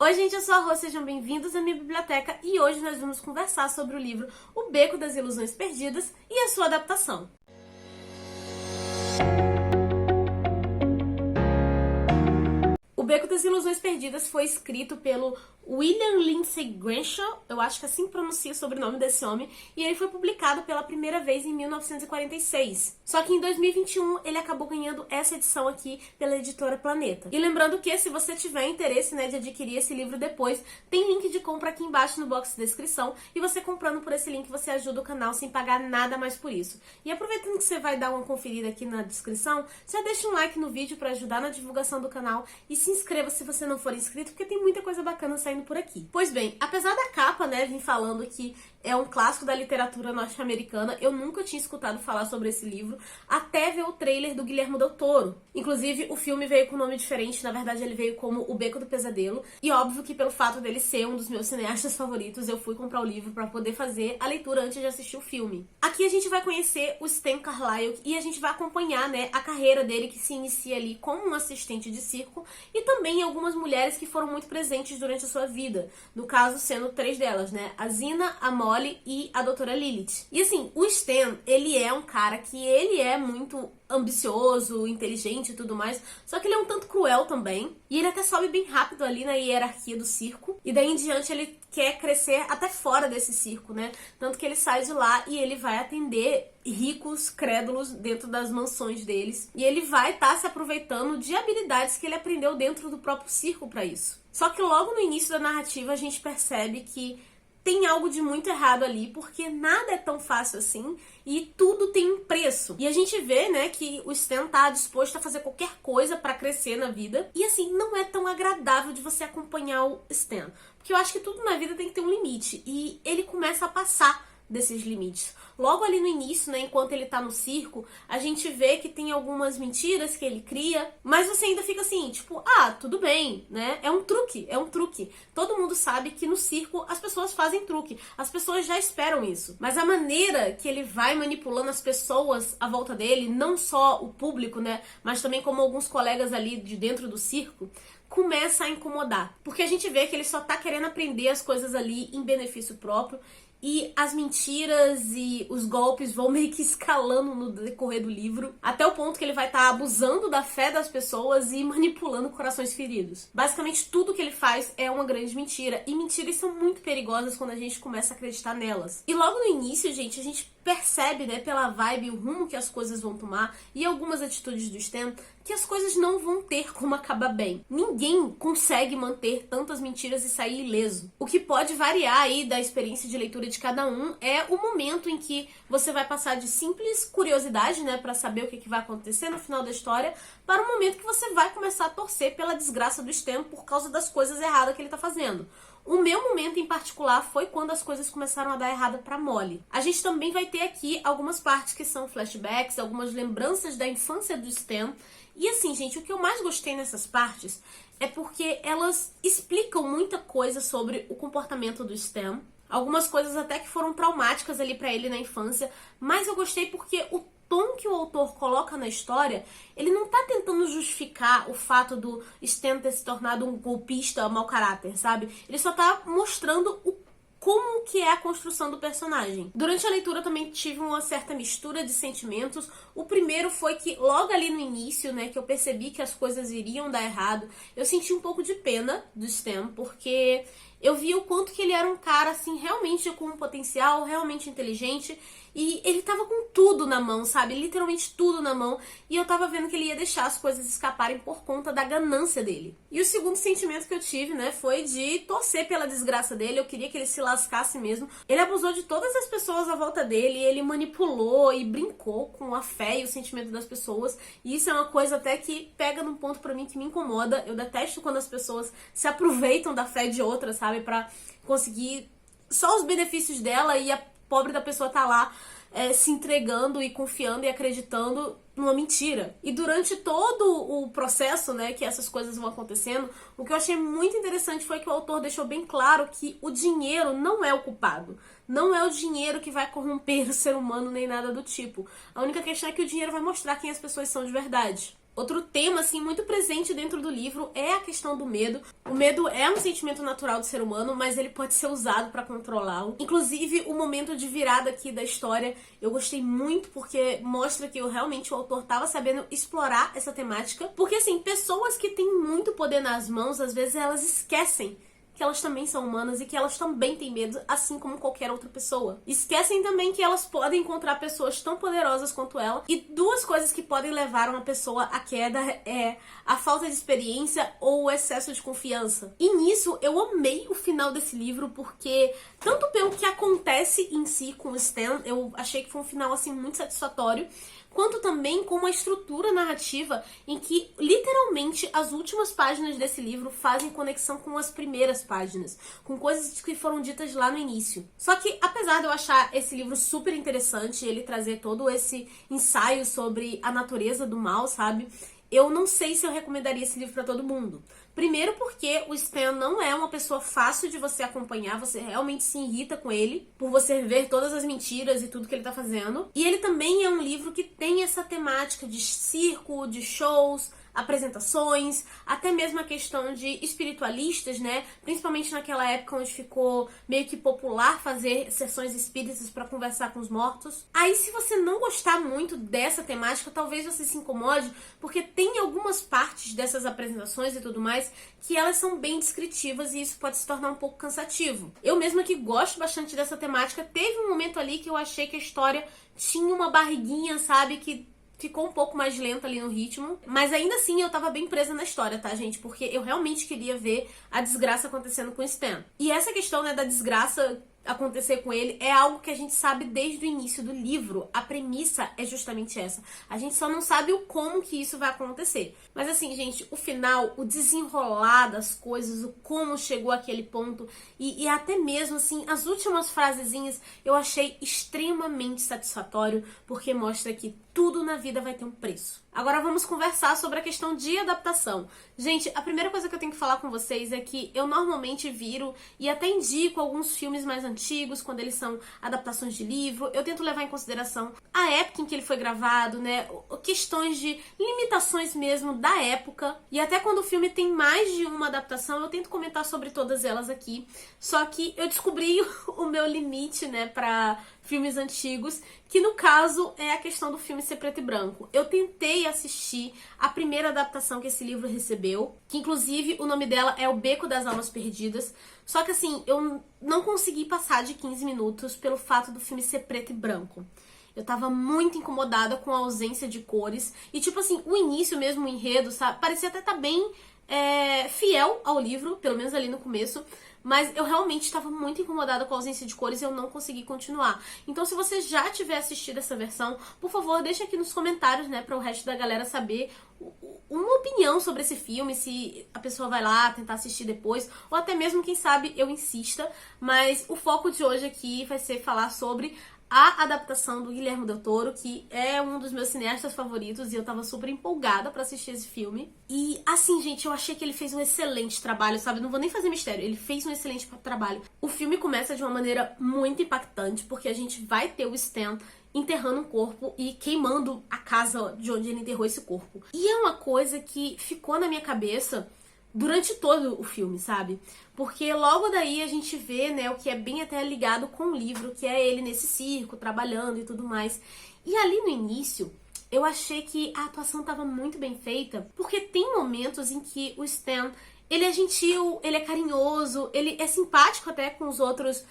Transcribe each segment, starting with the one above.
Oi gente, eu sou a Rô, sejam bem-vindos à minha biblioteca e hoje nós vamos conversar sobre o livro O Beco das Ilusões Perdidas e a sua adaptação. O Beco das Ilusões Perdidas foi escrito pelo William Lindsay Gresham, eu acho que assim pronuncia o sobrenome desse homem, e ele foi publicado pela primeira vez em 1946. Só que em 2021 ele acabou ganhando essa edição aqui pela editora Planeta. E lembrando que se você tiver interesse, de adquirir esse livro depois, tem link de compra aqui embaixo no box de descrição, e você comprando por esse link você ajuda o canal sem pagar nada mais por isso. E aproveitando que você vai dar uma conferida aqui na descrição, já deixa um like no vídeo para ajudar na divulgação do canal e se inscreva se você não for inscrito, porque tem muita coisa bacana saindo por aqui. Pois bem, apesar da capa, vir falando que é um clássico da literatura norte-americana, eu nunca tinha escutado falar sobre esse livro, até ver o trailer do Guillermo del Toro. Inclusive, o filme veio com um nome diferente, na verdade ele veio como O Beco do Pesadelo, e óbvio que pelo fato dele ser um dos meus cineastas favoritos, eu fui comprar o livro para poder fazer a leitura antes de assistir o filme. Aqui a gente vai conhecer o Stan Carlyle e a gente vai acompanhar, a carreira dele, que se inicia ali como um assistente de circo, e também algumas mulheres que foram muito presentes durante a sua vida, no caso sendo 3 delas, a Zina, a Molly e a doutora Lilith. E assim, o Stan, ele é um cara que ele é muito ambicioso, inteligente e tudo mais, só que ele é um tanto cruel também, e ele até sobe bem rápido ali na hierarquia do circo, e daí em diante ele quer crescer até fora desse circo, tanto que ele sai de lá e ele vai atender ricos, crédulos dentro das mansões deles, e ele vai estar se aproveitando de habilidades que ele aprendeu dentro do próprio circo para isso. Só que logo no início da narrativa a gente percebe que tem algo de muito errado ali, porque nada é tão fácil assim e tudo tem um preço. E a gente vê, que o Stan tá disposto a fazer qualquer coisa pra crescer na vida. E assim, não é tão agradável de você acompanhar o Stan, porque eu acho que tudo na vida tem que ter um limite, e ele começa a passar desses limites. Logo ali no início, enquanto ele tá no circo, a gente vê que tem algumas mentiras que ele cria, mas você ainda fica assim, tipo, tudo bem, é um truque. Todo mundo sabe que no circo as pessoas fazem truque, as pessoas já esperam isso. Mas a maneira que ele vai manipulando as pessoas à volta dele, não só o público, mas também como alguns colegas ali de dentro do circo, começa a incomodar. Porque a gente vê que ele só tá querendo aprender as coisas ali em benefício próprio, e as mentiras e os golpes vão meio que escalando no decorrer do livro, até o ponto que ele vai estar abusando da fé das pessoas e manipulando corações feridos. Basicamente tudo que ele faz é uma grande mentira, e mentiras são muito perigosas quando a gente começa a acreditar nelas. E logo no início, gente, a gente percebe, pela vibe, o rumo que as coisas vão tomar e algumas atitudes do Stan, que as coisas não vão ter como acabar bem. Ninguém consegue manter tantas mentiras e sair ileso. O que pode variar aí da experiência de leitura de cada um é o momento em que você vai passar de simples curiosidade, pra saber o que vai acontecer no final da história, para o momento que você vai começar a torcer pela desgraça do Stan por causa das coisas erradas que ele tá fazendo. O meu momento em particular foi quando as coisas começaram a dar errado pra Molly. A gente também vai ter aqui algumas partes que são flashbacks, algumas lembranças da infância do Stan. E assim, gente, o que eu mais gostei nessas partes é porque elas explicam muita coisa sobre o comportamento do Stan. Algumas coisas até que foram traumáticas ali pra ele na infância, mas eu gostei porque o tom que o autor coloca na história, ele não tá tentando justificar o fato do Stan ter se tornado um golpista mau caráter, sabe? Ele só tá mostrando como que é a construção do personagem. Durante a leitura eu também tive uma certa mistura de sentimentos. O primeiro foi que logo ali no início, que eu percebi que as coisas iriam dar errado, eu senti um pouco de pena do Stan, porque eu vi o quanto que ele era um cara, assim, realmente com um potencial, realmente inteligente, e ele tava com tudo na mão, sabe? Literalmente tudo na mão, e eu tava vendo que ele ia deixar as coisas escaparem por conta da ganância dele. E o segundo sentimento que eu tive, foi de torcer pela desgraça dele. Eu queria que ele se lascasse mesmo. Ele abusou de todas as pessoas à volta dele, ele manipulou e brincou com a fé e o sentimento das pessoas, e isso é uma coisa até que pega num ponto pra mim que me incomoda. Eu detesto quando as pessoas se aproveitam da fé de outras, sabe? Pra conseguir só os benefícios dela, e a pobre da pessoa tá lá se entregando e confiando e acreditando numa mentira. E durante todo o processo, que essas coisas vão acontecendo, o que eu achei muito interessante foi que o autor deixou bem claro que o dinheiro não é o culpado. Não é o dinheiro que vai corromper o ser humano nem nada do tipo. A única questão é que o dinheiro vai mostrar quem as pessoas são de verdade. Outro tema, assim, muito presente dentro do livro é a questão do medo. O medo é um sentimento natural do ser humano, mas ele pode ser usado para controlá-lo. Inclusive, o momento de virada aqui da história, eu gostei muito, porque mostra que realmente o autor estava sabendo explorar essa temática. Porque, assim, pessoas que têm muito poder nas mãos, às vezes elas esquecem que elas também são humanas e que elas também têm medo, assim como qualquer outra pessoa. Esquecem também que elas podem encontrar pessoas tão poderosas quanto ela. E duas coisas que podem levar uma pessoa à queda é a falta de experiência ou o excesso de confiança. E nisso eu amei o final desse livro, porque tanto pelo que acontece em si com o Stan, eu achei que foi um final assim muito satisfatório, quanto também com uma estrutura narrativa em que, literalmente, as últimas páginas desse livro fazem conexão com as primeiras páginas, com coisas que foram ditas lá no início. Só que, apesar de eu achar esse livro super interessante, ele trazer todo esse ensaio sobre a natureza do mal, sabe? Eu não sei se eu recomendaria esse livro pra todo mundo. Primeiro porque o Stan não é uma pessoa fácil de você acompanhar, você realmente se irrita com ele, por você ver todas as mentiras e tudo que ele tá fazendo. E ele também é um livro que tem essa temática de circo, de shows, apresentações, até mesmo a questão de espiritualistas, né? Principalmente naquela época onde ficou meio que popular fazer sessões espíritas para conversar com os mortos. Aí, se você não gostar muito dessa temática, talvez você se incomode, porque tem algumas partes dessas apresentações e tudo mais que elas são bem descritivas e isso pode se tornar um pouco cansativo. Eu mesma que gosto bastante dessa temática, teve um momento ali que eu achei que a história tinha uma barriguinha, sabe, que ficou um pouco mais lenta ali no ritmo, mas ainda assim eu tava bem presa na história, tá, gente? Porque eu realmente queria ver a desgraça acontecendo com o Stan. E essa questão, né, da desgraça acontecer com ele é algo que a gente sabe desde o início do livro. A premissa é justamente essa. A gente só não sabe o como que isso vai acontecer. Mas assim, gente, o final, o desenrolar das coisas, o como chegou àquele ponto e até mesmo assim, as últimas frasezinhas eu achei extremamente satisfatório, porque mostra que tudo na vida vai ter um preço. Agora vamos conversar sobre a questão de adaptação. Gente, a primeira coisa que eu tenho que falar com vocês é que eu normalmente viro e até indico alguns filmes mais antigos, quando eles são adaptações de livro. Eu tento levar em consideração a época em que ele foi gravado, né? Questões de limitações mesmo da época. E até quando o filme tem mais de uma adaptação, eu tento comentar sobre todas elas aqui. Só que eu descobri o meu limite, né, pra filmes antigos, que no caso é a questão do filme ser preto e branco. Eu tentei assistir a primeira adaptação que esse livro recebeu, que inclusive o nome dela é O Beco das Almas Perdidas, só que assim, eu não consegui passar de 15 minutos pelo fato do filme ser preto e branco. Eu tava muito incomodada com a ausência de cores, e tipo assim, o início mesmo, o enredo, sabe, parecia até estar bem fiel ao livro, pelo menos ali no começo, mas eu realmente estava muito incomodada com a ausência de cores e eu não consegui continuar. Então, se você já tiver assistido essa versão, por favor, deixa aqui nos comentários, né, para o resto da galera saber uma opinião sobre esse filme, se a pessoa vai lá tentar assistir depois, ou até mesmo, quem sabe, eu insista. Mas o foco de hoje aqui vai ser falar sobre a adaptação do Guillermo del Toro, que é um dos meus cineastas favoritos, e eu tava super empolgada pra assistir esse filme. E assim, gente, eu achei que ele fez um excelente trabalho, sabe? Não vou nem fazer mistério, ele fez um excelente trabalho. O filme começa de uma maneira muito impactante, porque a gente vai ter o Stan enterrando um corpo e queimando a casa de onde ele enterrou esse corpo. E é uma coisa que ficou na minha cabeça durante todo o filme, sabe? Porque logo daí a gente vê, né, o que é bem até ligado com o livro, que é ele nesse circo, trabalhando e tudo mais. E ali no início, eu achei que a atuação estava muito bem feita, porque tem momentos em que o Stan, ele é gentil, ele é carinhoso, ele é simpático até com os outros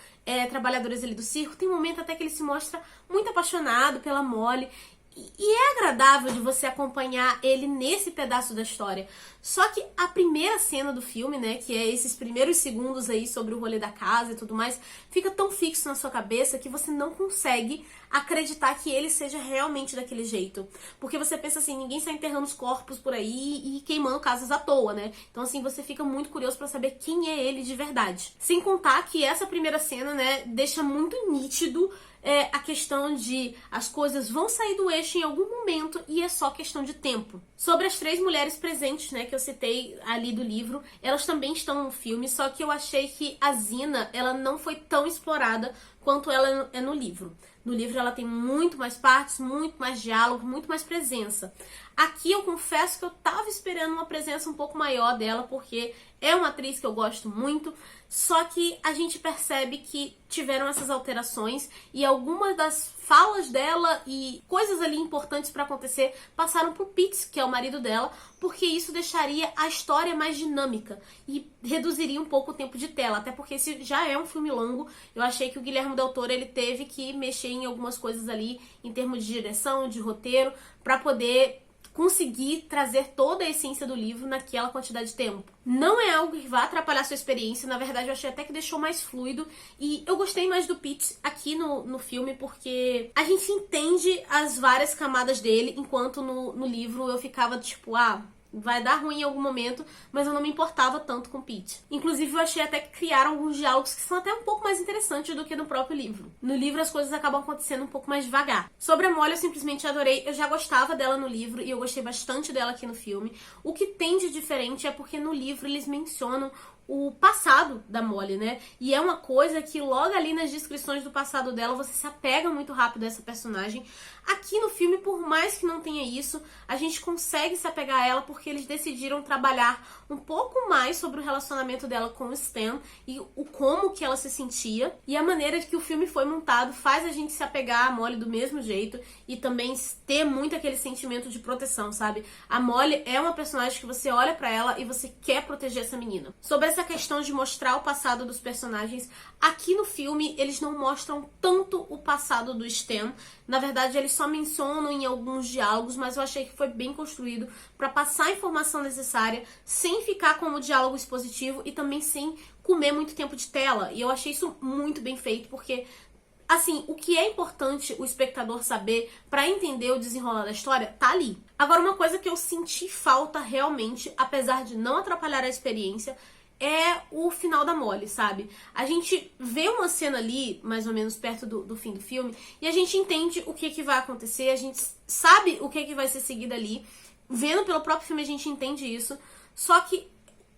trabalhadores ali do circo. Tem um momento até que ele se mostra muito apaixonado pela Molly. E é agradável de você acompanhar ele nesse pedaço da história. Só que a primeira cena do filme, né, que é esses primeiros segundos aí sobre o rolê da casa e tudo mais, fica tão fixo na sua cabeça que você não consegue acreditar que ele seja realmente daquele jeito. Porque você pensa assim, ninguém está enterrando os corpos por aí e queimando casas à toa, né? Então assim, você fica muito curioso pra saber quem é ele de verdade. Sem contar que essa primeira cena, né, deixa muito nítido a questão de as coisas vão sair do eixo em algum momento e é só questão de tempo. Sobre as 3 mulheres presentes, né, que eu citei ali do livro, elas também estão no filme, só que eu achei que a Zina, ela não foi tão explorada quanto ela é no livro. No livro ela tem muito mais partes, muito mais diálogo, muito mais presença. Aqui eu confesso que eu tava esperando uma presença um pouco maior dela, porque é uma atriz que eu gosto muito, só que a gente percebe que tiveram essas alterações e algumas das falas dela e coisas ali importantes pra acontecer passaram pro Pete, que é o marido dela, porque isso deixaria a história mais dinâmica e reduziria um pouco o tempo de tela, até porque esse já é um filme longo. Eu achei que o Guillermo del Toro, ele teve que mexer em algumas coisas ali em termos de direção, de roteiro, pra poder conseguir trazer toda a essência do livro naquela quantidade de tempo. Não é algo que vá atrapalhar sua experiência, na verdade eu achei até que deixou mais fluido, e eu gostei mais do Pete aqui no filme porque a gente entende as várias camadas dele, enquanto no livro eu ficava tipo, vai dar ruim em algum momento, mas eu não me importava tanto com Pete. Inclusive, eu achei até que criaram alguns diálogos que são até um pouco mais interessantes do que no próprio livro. No livro, as coisas acabam acontecendo um pouco mais devagar. Sobre a Molly, eu simplesmente adorei. Eu já gostava dela no livro e eu gostei bastante dela aqui no filme. O que tem de diferente é porque no livro eles mencionam o passado da Molly, né? E é uma coisa que logo ali nas descrições do passado dela, você se apega muito rápido a essa personagem. Aqui no filme, por mais que não tenha isso, a gente consegue se apegar a ela porque eles decidiram trabalhar um pouco mais sobre o relacionamento dela com o Stan e o como que ela se sentia. E a maneira que o filme foi montado faz a gente se apegar a Molly do mesmo jeito e também ter muito aquele sentimento de proteção, sabe? A Molly é uma personagem que você olha pra ela e você quer proteger essa menina. Sobre essa questão de mostrar o passado dos personagens, aqui no filme eles não mostram tanto o passado do Stan. Na verdade, eles só mencionam em alguns diálogos, mas eu achei que foi bem construído para passar a informação necessária sem ficar como diálogo expositivo e também sem comer muito tempo de tela. E eu achei isso muito bem feito, porque assim, o que é importante o espectador saber pra entender o desenrolar da história tá ali. Agora, uma coisa que eu senti falta realmente, apesar de não atrapalhar a experiência, é o final da Molly, sabe? A gente vê uma cena ali, mais ou menos perto do fim do filme, e a gente entende o que vai acontecer, a gente sabe o que vai ser seguido ali. Vendo pelo próprio filme a gente entende isso, só que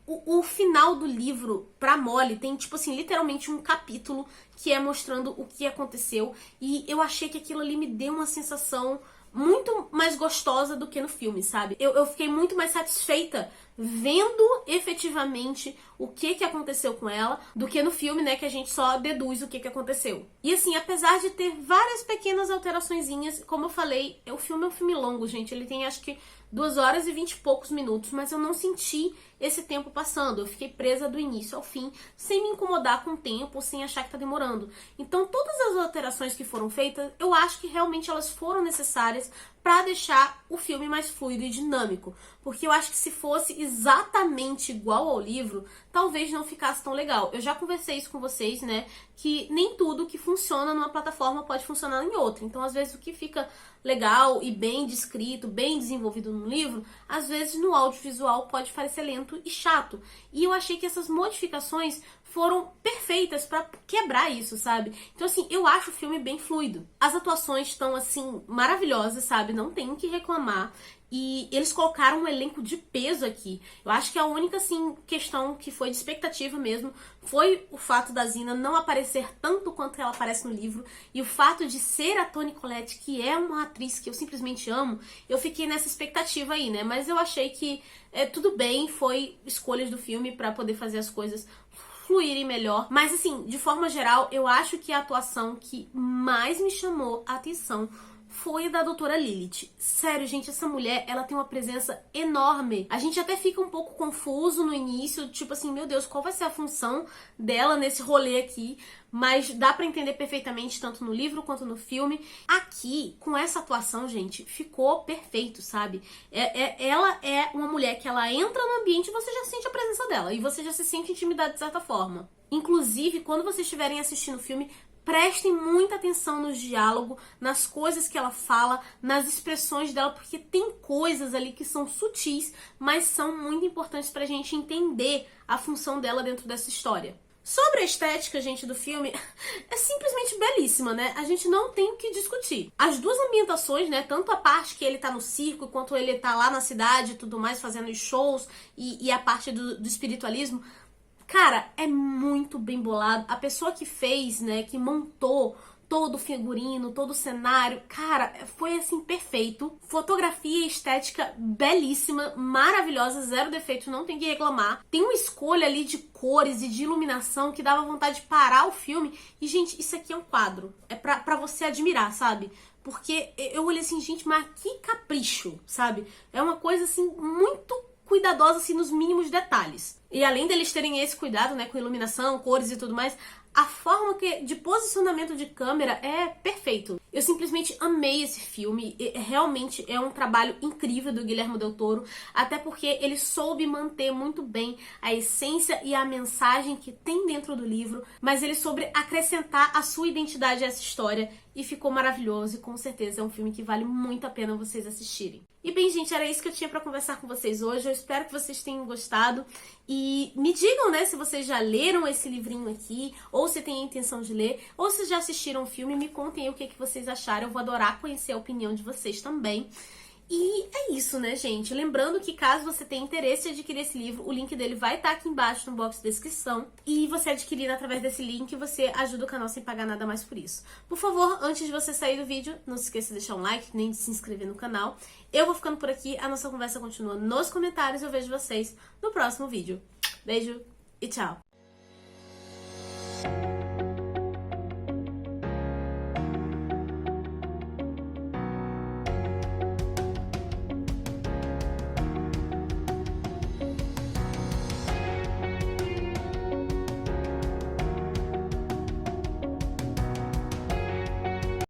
o final do livro pra Molly tem, tipo assim, literalmente um capítulo que é mostrando o que aconteceu. E eu achei que aquilo ali me deu uma sensação muito mais gostosa do que no filme, sabe? Eu fiquei muito mais satisfeita vendo efetivamente o que aconteceu com ela do que no filme, né, que a gente só deduz o que aconteceu. E assim, apesar de ter várias pequenas alteraçõezinhas, como eu falei, o filme é um filme longo, gente. Ele tem, acho que, 2 horas e 20 e poucos minutos, mas eu não senti esse tempo passando. Eu fiquei presa do início ao fim, sem me incomodar com o tempo, sem achar que tá demorando. Então, todas as alterações que foram feitas, eu acho que realmente elas foram necessárias pra deixar o filme mais fluido e dinâmico. Porque eu acho que se fosse exatamente igual ao livro, talvez não ficasse tão legal. Eu já conversei isso com vocês, né? Que nem tudo que funciona numa plataforma pode funcionar em outra. Então, às vezes, o que fica legal e bem descrito, bem desenvolvido no livro, às vezes no audiovisual pode parecer lento e chato. E eu achei que essas modificações foram perfeitas pra quebrar isso, sabe? Então, assim, eu acho o filme bem fluido. As atuações estão, assim, maravilhosas, sabe? Não tem o que reclamar. E eles colocaram um elenco de peso aqui. Eu acho que a única, assim, questão que foi de expectativa mesmo foi o fato da Zina não aparecer tanto quanto ela aparece no livro. E o fato de ser a Toni Collette, que é uma atriz que eu simplesmente amo, eu fiquei nessa expectativa aí, né? Mas eu achei que tudo bem, foi escolhas do filme pra poder fazer as coisas fluírem melhor. Mas, assim, de forma geral, eu acho que a atuação que mais me chamou a atenção foi da doutora Lilith. Sério, gente, essa mulher, ela tem uma presença enorme. A gente até fica um pouco confuso no início, tipo assim, meu Deus, qual vai ser a função dela nesse rolê aqui? Mas dá pra entender perfeitamente, tanto no livro quanto no filme. Aqui, com essa atuação, gente, ficou perfeito, sabe? Ela é uma mulher que ela entra no ambiente e você já sente a presença dela. E você já se sente intimidado de certa forma. Inclusive, quando vocês estiverem assistindo o filme, prestem muita atenção no diálogo, nas coisas que ela fala, nas expressões dela, porque tem coisas ali que são sutis, mas são muito importantes pra gente entender a função dela dentro dessa história. Sobre a estética, gente, do filme, é simplesmente belíssima, né? A gente não tem o que discutir. As duas ambientações, né? Tanto a parte que ele tá no circo, quanto ele tá lá na cidade e tudo mais, fazendo os shows, e a parte do espiritualismo. Cara, é muito bem bolado. A pessoa que fez, né, que montou todo o figurino, todo o cenário, cara, foi assim perfeito. Fotografia e estética belíssima, maravilhosa, zero defeito, não tem que reclamar. Tem uma escolha ali de cores e de iluminação que dava vontade de parar o filme. E, gente, isso aqui é um quadro. É pra você admirar, sabe? Porque eu olhei assim, gente, mas que capricho, sabe? É uma coisa assim muito cuidadosa assim nos mínimos detalhes. E além deles terem esse cuidado, né, com iluminação, cores e tudo mais, a forma de posicionamento de câmera é perfeito. Eu simplesmente amei esse filme. Realmente é um trabalho incrível do Guillermo del Toro, até porque ele soube manter muito bem a essência e a mensagem que tem dentro do livro, mas ele soube acrescentar a sua identidade a essa história e ficou maravilhoso, e com certeza é um filme que vale muito a pena vocês assistirem. E bem, gente, era isso que eu tinha pra conversar com vocês hoje. Eu espero que vocês tenham gostado. E me digam, né, se vocês já leram esse livrinho aqui, ou se têm a intenção de ler, ou se já assistiram o filme. Me contem aí o que vocês acharam. Eu vou adorar conhecer a opinião de vocês também. E é isso, né, gente? Lembrando que caso você tenha interesse em adquirir esse livro, o link dele vai estar aqui embaixo no box de descrição. E você adquirir através desse link, você ajuda o canal sem pagar nada mais por isso. Por favor, antes de você sair do vídeo, não se esqueça de deixar um like, nem de se inscrever no canal. Eu vou ficando por aqui, a nossa conversa continua nos comentários. Eu vejo vocês no próximo vídeo. Beijo e tchau!